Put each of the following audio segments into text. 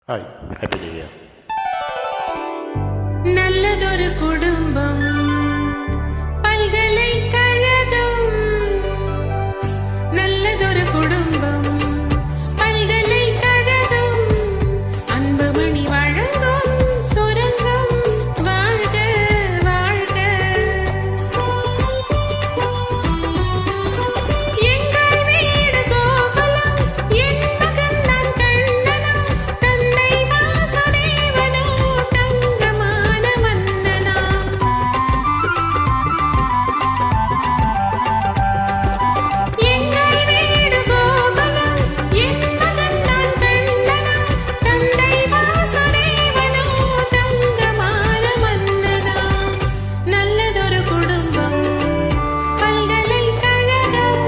Hi, happy new year. நல்லதொரு குடும்பம் பல்கலைக்கழகம், நல்லதொரு குடும்பம் பல்கலைக்கழகம், அன்புமணி வழங்கும் சுரங்கம். வாழ்க வாழ்க. எங்கள் வீடு கோகுலம், என் மகன் நான் கண்ணனா, தந்தை வாசுதேவனோ தங்கமான மன்னனா. எங்கள் வீடு கோகுலம், என் மகன் நான் கண்ணனா, தந்தை வாசுதேவனோ தங்கமான மன்னனா. நல்லதொரு குடும்பம் பல்கலைக்கழகம்,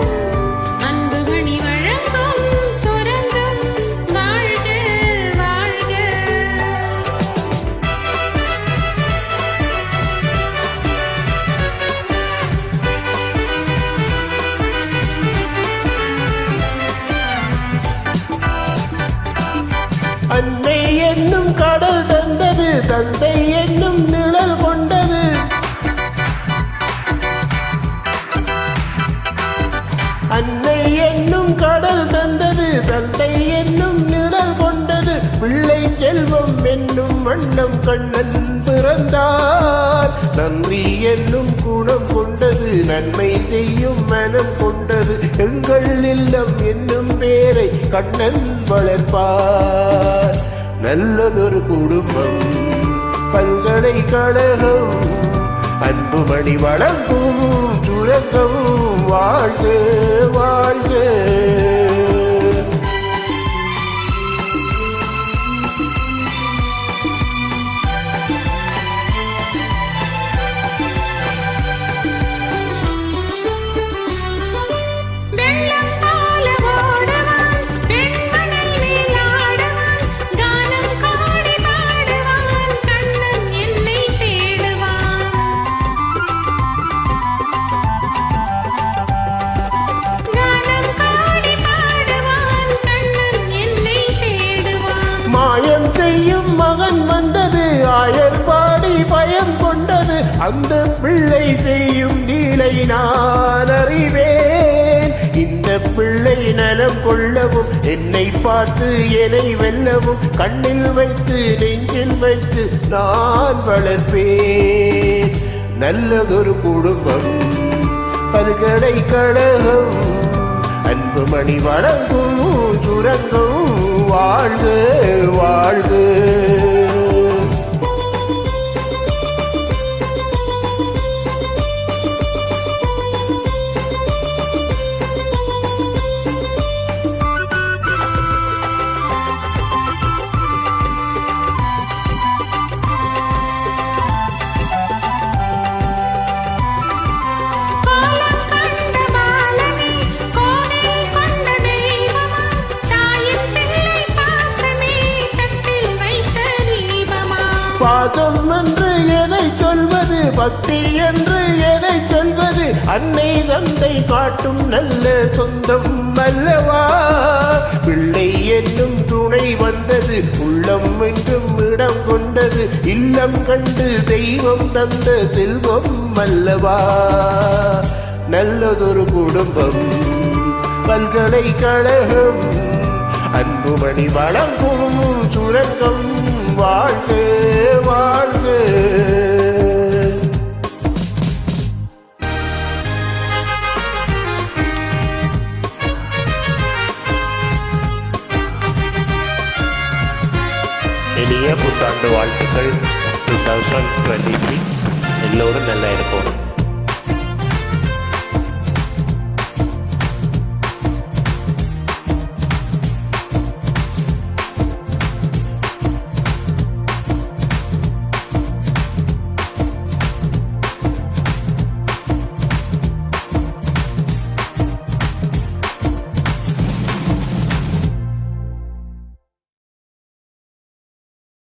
அன்புமணி வழங்கும் சுரங்கம். வாழ்க வாழ்க. அன்னை என்னும் கடல் தந்தது, தந்தை என்னும் நிழல் கொண்டது. அன்னை என்னும் கடல் தந்தது, தந்தை என்னும் நிழல் கொண்டது. பிள்ளை செல்வம் என்னும் வண்ணம் கண்ணன் பிறந்தார். நன்றி என்னும் குணம் கொண்டது, நன்மை செய்யும் மனம் கொண்டது. எங்கள் இல்லம் என்னும் பேரை கண்ணன் வளர்ப்பார். நல்லதொரு குடும்பம் பல்கலைக்கழகம், அன்புமணி வழங்கும் சுரங்கம். வாழ்க வாழ்க. வெள்ளம் போல ஓடுவான், வெண்மணல் மேல் ஆடுவான், கானம் பாடி பாடுவான், கண்ணன் என்னை தேடுவான். கானம் பாடி பாடுவான், கண்ணன் என்னை தேடுவான். மாயம் செய்யும் மகன் வந்தது, ஆயர் பாடி பயம் கொண்டது. அந்த பிள்ளை செய்யும் நீலை நான் அறிவேன். இந்த பிள்ளை நலம் கொள்ளவும், என்னை பார்த்து என்னை வெல்லவும், கண்ணில் வைத்து நெஞ்சில் வைத்து நான் வளர்ப்பேன். நல்லதொரு குடும்பம் பல்கலைக்கழகம், அன்புமணி வழங்கும் சுரங்கம். வாழ்க வாழ்க. கோலம் கண்ட பாலனே, கோவில் கொண்ட தெய்வமா, தாயின் பிள்ளை பாசமே தட்டில் வைத்த தீபமா. பாசம் என்று எதை சொல்வது, பக்தி என்று எதை சொல்வது, அன்னை தந்தை காட்டும் நல்ல சொந்தம் அல்லவா. பிள்ளை என்னும் துணை வந்தது, உள்ளம் என்றும் இடம் கொண்டது. இல்லம் கண்டு தெய்வம் தந்த செல்வம் அல்லவா. நல்லதொரு குடும்பம் பல்கலைக்கழகம், அன்புமணி வழங்கும் சுரங்கம். வாழ்க வாழ்க. இனிய புத்தாண்டு வாழ்த்துக்கள் 2023. எல்லோரும் நல்லா இருக்கணும்.